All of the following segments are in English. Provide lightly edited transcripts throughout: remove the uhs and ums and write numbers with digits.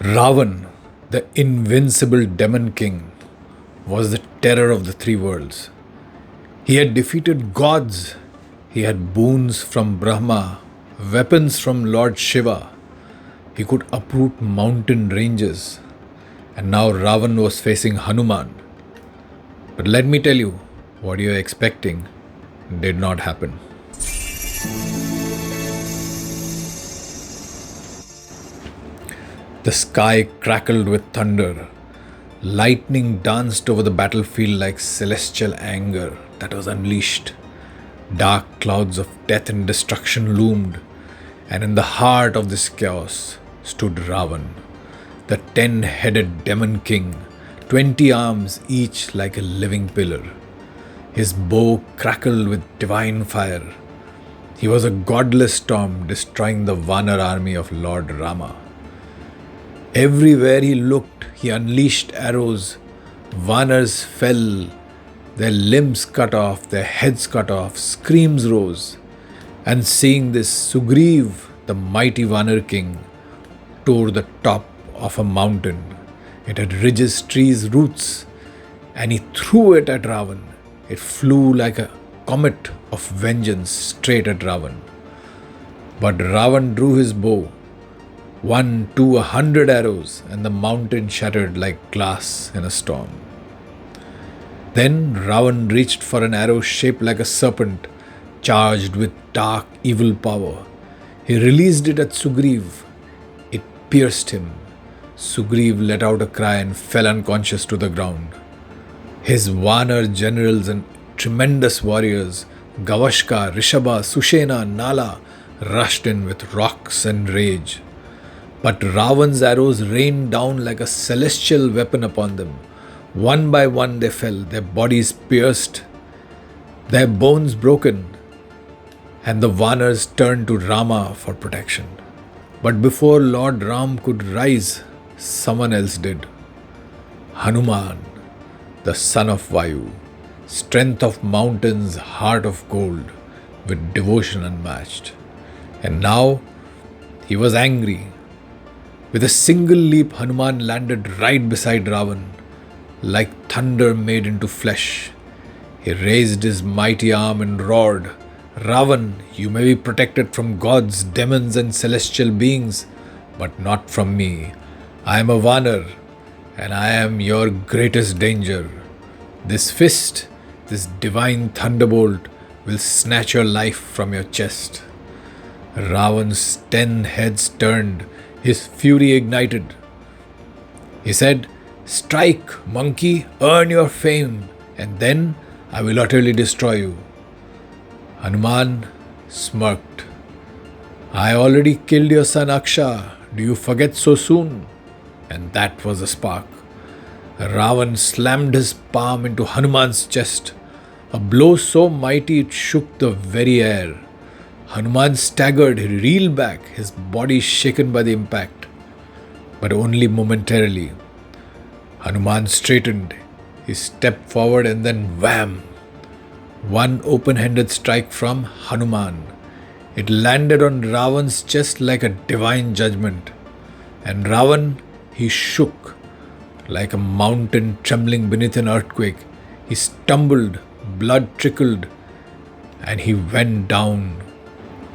Ravan, the invincible demon king, was the terror of the three worlds. He had defeated gods, he had boons from Brahma, weapons from Lord Shiva, he could uproot mountain ranges, and now Ravan was facing Hanuman. But let me tell you, what you are expecting did not happen. The sky crackled with thunder. Lightning danced over the battlefield like celestial anger that was unleashed. Dark clouds of death and destruction loomed, and in the heart of this chaos stood Ravan, the 10-headed demon king, 20 arms each like a living pillar. His bow crackled with divine fire. He was a godless storm destroying the Vanar army of Lord Rama. Everywhere he looked, he unleashed arrows. Vanars fell, their limbs cut off, their heads cut off, screams rose. And seeing this, Sugriv, the mighty Vanar king, tore the top of a mountain. It had ridges, trees, roots, and he threw it at Ravan. It flew like a comet of vengeance straight at Ravan. But Ravan drew his bow. 1, 2, 100 arrows, and the mountain shattered like glass in a storm. Then Ravan reached for an arrow shaped like a serpent, charged with dark, evil power. He released it at Sugriv. It pierced him. Sugriv let out a cry and fell unconscious to the ground. His Vanar generals and tremendous warriors, Gavashka, Rishabha, Sushena, Nala, rushed in with rocks and rage. But Ravan's arrows rained down like a celestial weapon upon them. One by one they fell, their bodies pierced, their bones broken, and the Vanars turned to Rama for protection. But before Lord Ram could rise, someone else did. Hanuman, the son of Vayu, strength of mountains, heart of gold, with devotion unmatched. And now he was angry. With a single leap, Hanuman landed right beside Ravan, like thunder made into flesh. He raised his mighty arm and roared, "Ravan, you may be protected from gods, demons, and celestial beings, but not from me. I am a Vanar, and I am your greatest danger. This fist, this divine thunderbolt, will snatch your life from your chest." Ravan's 10 heads turned, his fury ignited. He said, "Strike, monkey, earn your fame, and then I will utterly destroy you." Hanuman smirked. "I already killed your son Aksha. Do you forget so soon?" And that was a spark. Ravan slammed his palm into Hanuman's chest, a blow so mighty it shook the very air. Hanuman staggered, he reeled back, his body shaken by the impact. But only momentarily. Hanuman straightened, he stepped forward and then wham! One open-handed strike from Hanuman. It landed on Ravan's chest like a divine judgment. And Ravan, he shook like a mountain trembling beneath an earthquake. He stumbled, blood trickled, and he went down.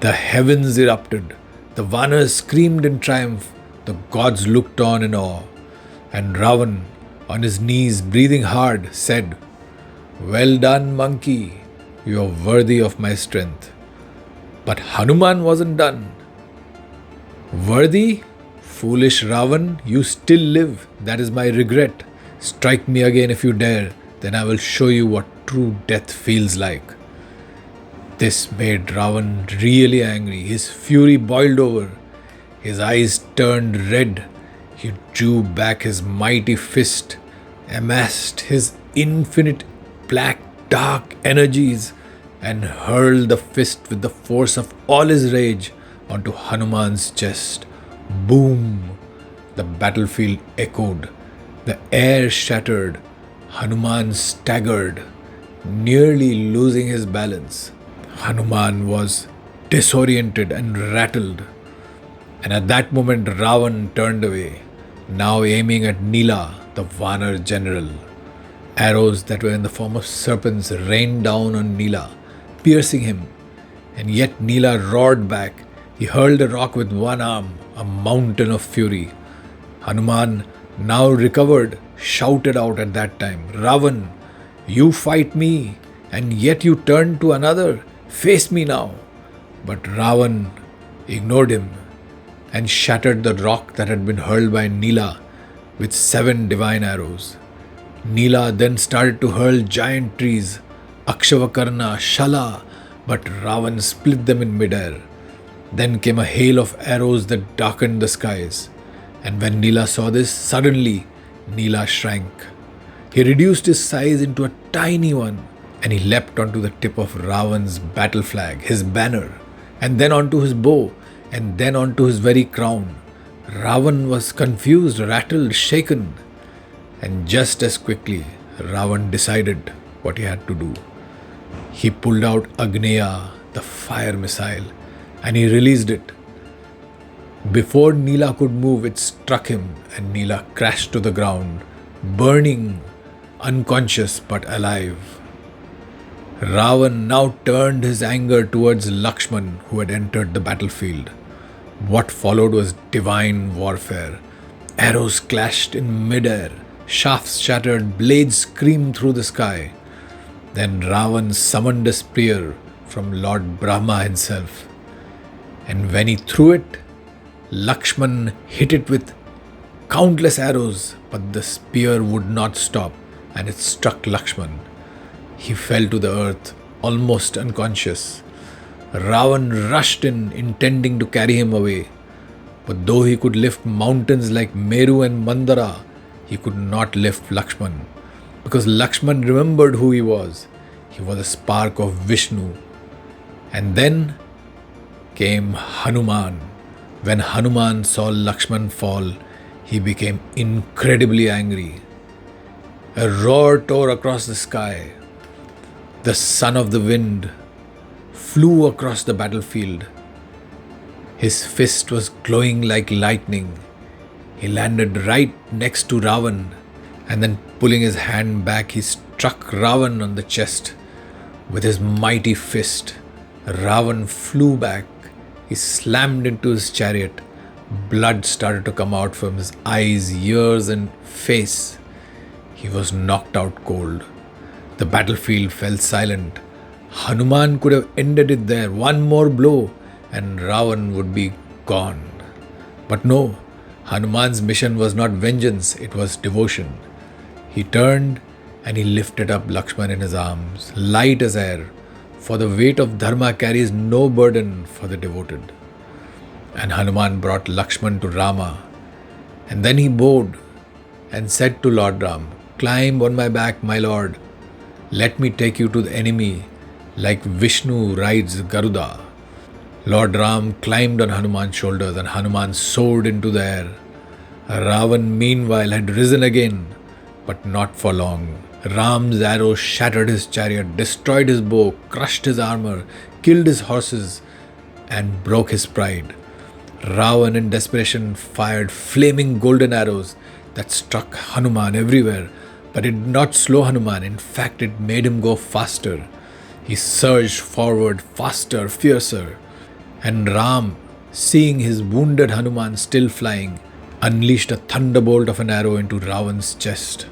The heavens erupted. The Vanars screamed in triumph. The gods looked on in awe. And Ravan, on his knees, breathing hard, said, "Well done, monkey. You are worthy of my strength." But Hanuman wasn't done. "Worthy? Foolish Ravan, you still live. That is my regret. Strike me again if you dare. Then I will show you what true death feels like." This made Ravan really angry. His fury boiled over. His eyes turned red. He drew back his mighty fist, amassed his infinite black dark energies, and hurled the fist with the force of all his rage onto Hanuman's chest. Boom! The battlefield echoed. The air shattered. Hanuman staggered, nearly losing his balance. Hanuman was disoriented and rattled. And at that moment, Ravan turned away. now aiming at Nila, the Vanar general. Arrows that were in the form of serpents rained down on Nila, piercing him. And yet Nila roared back. He hurled a rock with one arm, a mountain of fury. Hanuman, now recovered, shouted out at that time, Ravan, you fight me, and yet you turn to another. Face me now. But Ravan ignored him and shattered the rock that had been hurled by Nila with 7 divine arrows. Nila then started to hurl giant trees, Akshavakarna, Shala, but Ravan split them in midair. Then came a hail of arrows that darkened the skies. And when Nila saw this, suddenly Nila shrank. He reduced his size into a tiny one, and he leapt onto the tip of Ravan's battle flag, his banner, and then onto his bow, and then onto his very crown. Ravan was confused, rattled, shaken. And just as quickly, Ravan decided what he had to do. He pulled out Agneya, the fire missile, and he released it. Before Nila could move, it struck him, and Nila crashed to the ground, burning, unconscious but alive. Ravan now turned his anger towards Lakshman, who had entered the battlefield. What followed was divine warfare. Arrows clashed in midair, shafts shattered, blades screamed through the sky. Then Ravan summoned a spear from Lord Brahma himself. And when he threw it, Lakshman hit it with countless arrows, but the spear would not stop, and it struck Lakshman. He fell to the earth, almost unconscious. Ravan rushed in, intending to carry him away. But though he could lift mountains like Meru and Mandara, he could not lift Lakshman. Because Lakshman remembered who he was. He was a spark of Vishnu. And then came Hanuman. When Hanuman saw Lakshman fall, he became incredibly angry. A roar tore across the sky. The son of the wind flew across the battlefield. His fist was glowing like lightning. He landed right next to Ravan, and then pulling his hand back, he struck Ravan on the chest with his mighty fist. Ravan flew back. He slammed into his chariot. Blood started to come out from his eyes, ears, and face. He was knocked out cold. The battlefield fell silent. Hanuman could have ended it there. One more blow, and Ravan would be gone. But no, Hanuman's mission was not vengeance, it was devotion. He turned and he lifted up Lakshman in his arms, light as air, for the weight of dharma carries no burden for the devoted. And Hanuman brought Lakshman to Rama, and then he bowed and said to Lord Ram, "Climb on my back, my lord. Let me take you to the enemy like Vishnu rides Garuda." Lord Ram climbed on Hanuman's shoulders, and Hanuman soared into the air. Ravan meanwhile had risen again, but not for long. Ram's arrow shattered his chariot, destroyed his bow, crushed his armor, killed his horses, and broke his pride. Ravan in desperation fired flaming golden arrows that struck Hanuman everywhere, but it did not slow Hanuman. In fact, it made him go faster. He surged forward, faster, fiercer. And Ram, seeing his wounded Hanuman still flying, unleashed a thunderbolt of an arrow into Ravan's chest.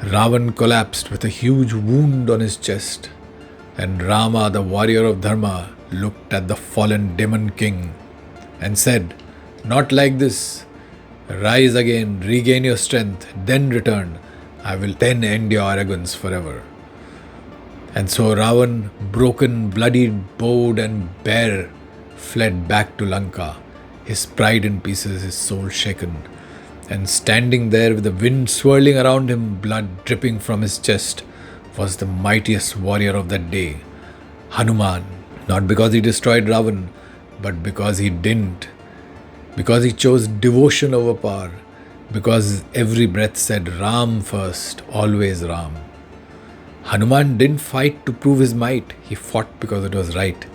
Ravan collapsed with a huge wound on his chest. And Rama, the warrior of Dharma, looked at the fallen demon king and said, "Not like this. Rise again, regain your strength, then return. I will then end your arrogance forever." And so Ravan, broken, bloodied, bowed and bare, fled back to Lanka, his pride in pieces, his soul shaken. And standing there with the wind swirling around him, blood dripping from his chest, was the mightiest warrior of that day, Hanuman. Not because he destroyed Ravan, but because he didn't. Because he chose devotion over power. Because every breath said Ram first, always Ram. Hanuman didn't fight to prove his might. He fought because it was right.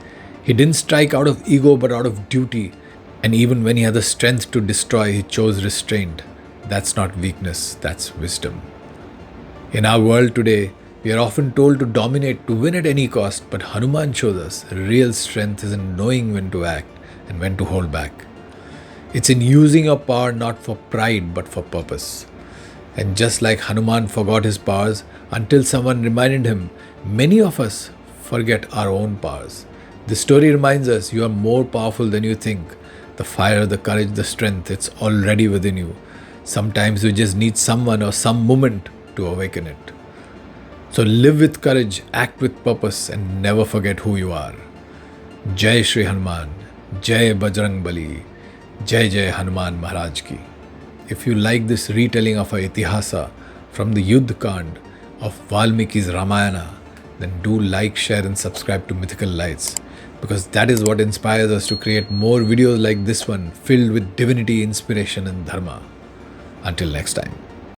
He didn't strike out of ego but out of duty. And even when he had the strength to destroy, he chose restraint. That's not weakness, that's wisdom. In our world today, we are often told to dominate, to win at any cost, but Hanuman shows us real strength is in knowing when to act and when to hold back. It's in using your power not for pride but for purpose. And just like Hanuman forgot his powers until someone reminded him, many of us forget our own powers. This story reminds us you are more powerful than you think. The fire, the courage, the strength, it's already within you. Sometimes we just need someone or some moment to awaken it. So live with courage, act with purpose, and never forget who you are. Jai Shri Hanuman, Jai Bajrang Bali, Jai Jai Hanuman Maharaj Ki. If you like this retelling of a Itihasa from the Yuddh Kand of Valmiki's Ramayana, then do like, share and subscribe to Mythical Lights, because that is what inspires us to create more videos like this one filled with divinity, inspiration and dharma. Until next time.